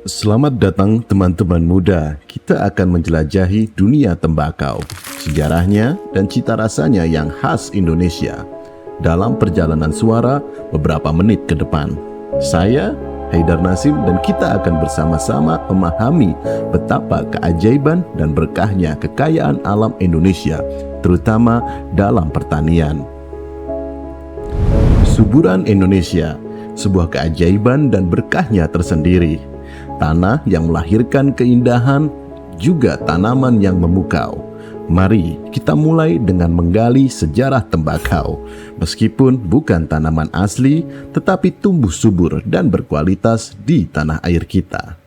Selamat datang teman-teman muda, kita akan menjelajahi dunia tembakau, sejarahnya dan cita rasanya yang khas Indonesia dalam perjalanan suara beberapa menit ke depan. Saya, Haidar Nasim, dan kita akan bersama-sama memahami betapa keajaiban dan berkahnya kekayaan alam Indonesia, terutama dalam pertanian. Suburan Indonesia, sebuah keajaiban dan berkahnya tersendiri. Tanah yang melahirkan keindahan, juga tanaman yang memukau. Mari kita mulai dengan menggali sejarah tembakau. Meskipun bukan tanaman asli, tetapi tumbuh subur dan berkualitas di tanah air kita.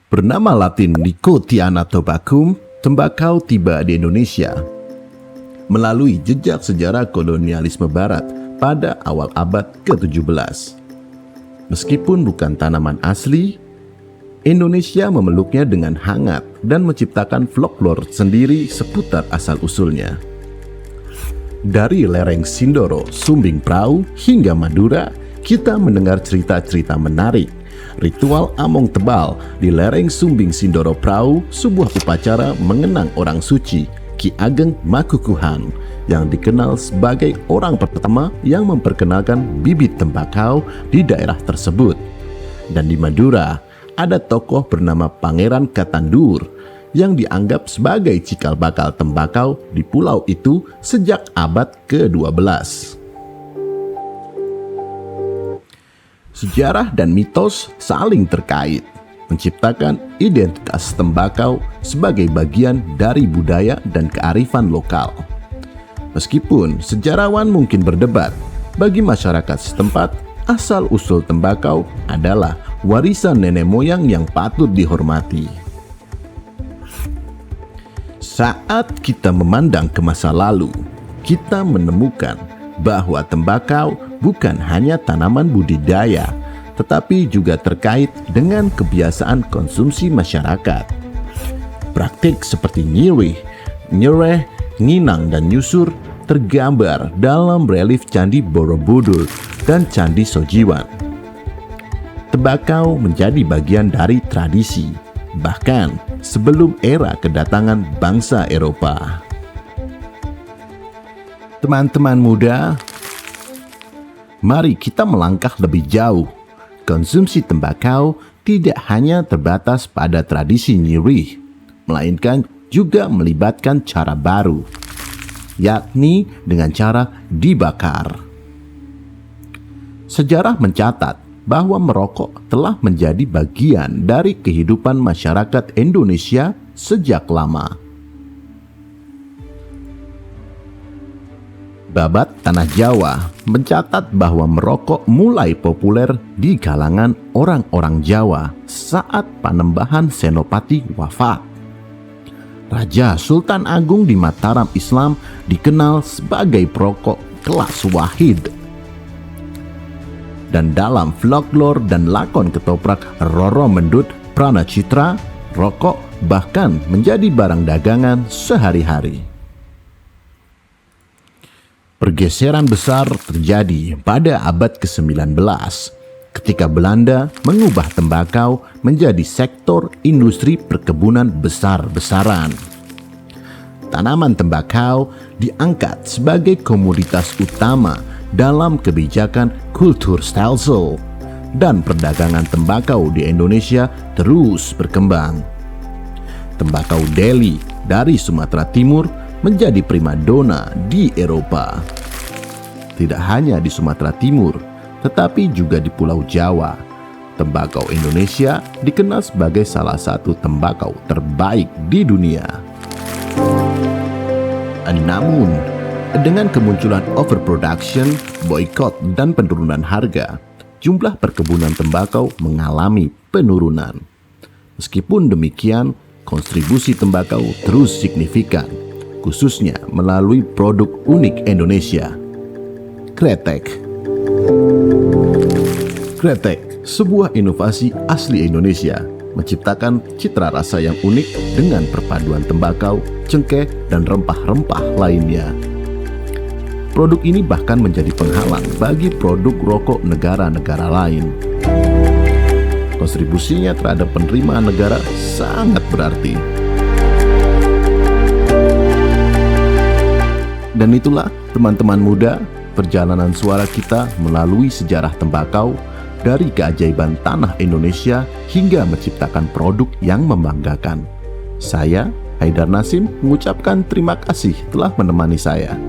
Bernama Latin Nicotiana tobacum, tembakau tiba di Indonesia melalui jejak sejarah kolonialisme barat pada awal abad ke-17. Meskipun bukan tanaman asli, Indonesia memeluknya dengan hangat dan menciptakan folklore sendiri seputar asal-usulnya. Dari lereng Sindoro, Sumbing Prau, hingga Madura, kita mendengar cerita-cerita menarik. Ritual Among Tebal di lereng Sumbing Sindoro Prau, sebuah upacara mengenang orang suci, Ki Ageng Makukuhan, yang dikenal sebagai orang pertama yang memperkenalkan bibit tembakau di daerah tersebut. Dan di Madura, ada tokoh bernama Pangeran Katandur yang dianggap sebagai cikal bakal tembakau di pulau itu sejak abad ke-12. Sejarah dan mitos saling terkait, menciptakan identitas tembakau sebagai bagian dari budaya dan kearifan lokal. Meskipun sejarawan mungkin berdebat, bagi masyarakat setempat, asal-usul tembakau adalah warisan nenek moyang yang patut dihormati. Saat kita memandang ke masa lalu, kita menemukan bahwa tembakau bukan hanya tanaman budidaya, tetapi juga terkait dengan kebiasaan konsumsi masyarakat. Praktik seperti nyirih, nyereh, nginang, dan nyusur tergambar dalam relief Candi Borobudur dan Candi Sojiwan. Tembakau menjadi bagian dari tradisi, bahkan sebelum era kedatangan bangsa Eropa. Teman-teman muda, mari kita melangkah lebih jauh. Konsumsi tembakau tidak hanya terbatas pada tradisi nyirih, melainkan juga melibatkan cara baru, yakni dengan cara dibakar. Sejarah mencatat bahwa merokok telah menjadi bagian dari kehidupan masyarakat Indonesia sejak lama. Babat Tanah Jawa mencatat bahwa merokok mulai populer di kalangan orang-orang Jawa saat Panembahan Senopati wafat. Raja Sultan Agung di Mataram Islam dikenal sebagai perokok kelas wahid. Dan dalam folklore dan lakon ketoprak Roro Mendut Pranacitra, rokok bahkan menjadi barang dagangan sehari-hari. Pergeseran besar terjadi pada abad ke-19 ketika Belanda mengubah tembakau menjadi sektor industri perkebunan besar-besaran. Tanaman tembakau diangkat sebagai komoditas utama dalam kebijakan kultur stelsel, dan perdagangan tembakau di Indonesia terus berkembang. Tembakau Delhi dari Sumatera Timur menjadi primadona di Eropa. Tidak hanya di Sumatera Timur, tetapi juga di Pulau Jawa. Tembakau Indonesia dikenal sebagai salah satu tembakau terbaik di dunia. Namun, dengan kemunculan overproduction, boykot, dan penurunan harga, jumlah perkebunan tembakau mengalami penurunan. Meskipun demikian, kontribusi tembakau terus signifikan, khususnya melalui produk unik Indonesia. Kretek. Kretek, sebuah inovasi asli Indonesia menciptakan citra rasa yang unik dengan perpaduan tembakau, cengkeh, dan rempah-rempah lainnya. Produk ini bahkan menjadi penghalang bagi produk rokok negara-negara lain. Kontribusinya terhadap penerimaan negara sangat berarti. Dan itulah, teman-teman muda, perjalanan suara kita melalui sejarah tembakau dari keajaiban tanah Indonesia hingga menciptakan produk yang membanggakan. Saya, Haidar Nasim, mengucapkan terima kasih telah menemani saya.